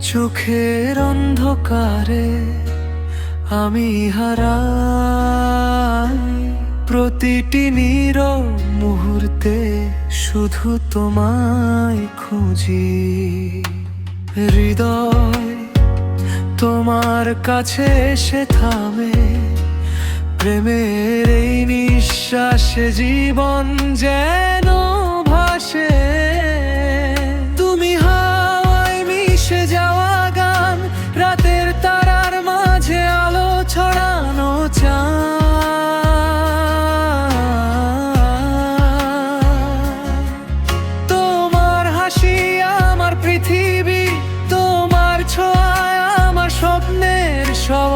চোখের অন্ধকারে আমি হারাই, প্রতিটি নীরব মুহূর্তে শুধু তোমায় খুঁজি। হৃদয় তোমার কাছে এসে থামে, প্রেমের এই নিঃশ্বাসে জীবন যেন ভাসে। তুমি হাওয়ায় মিশে যাওয়া গান, রাতের তারার মাঝে আলো ছড়ানো চাঁদ। তোমার হাসি আমার পৃথিবী, তোমার ছোঁয়ায় আমার স্বপ্নের সব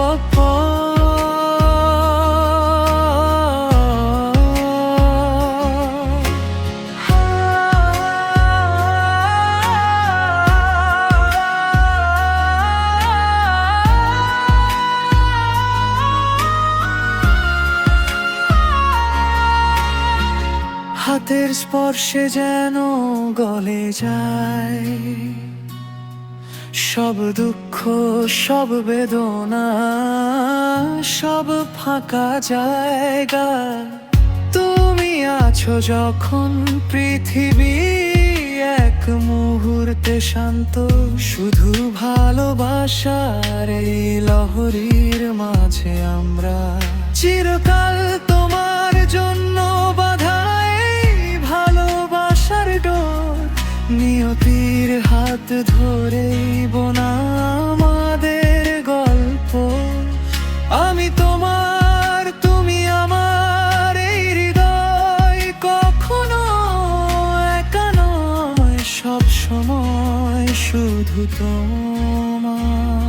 হাতের স্পর্শে যেন গলে যায় সব দুঃখ, সব বেদনা, সব ফাঁকা জায়গা। তুমি আছো যখন পৃথিবী এক মুহূর্তে শান্ত, শুধু ভালোবাসার এই লহরীর মাঝে আমরা চিরকাল তোমার জন্য বাঁধা এই ভালোবাসার ডোর। নিয়তির হাত ধরেই বোনা আমাদের গল্প। আমি তোমার, তুমি আমার, এই হৃদয় কখনো একা নয়, সব সময় শুধু তোমার।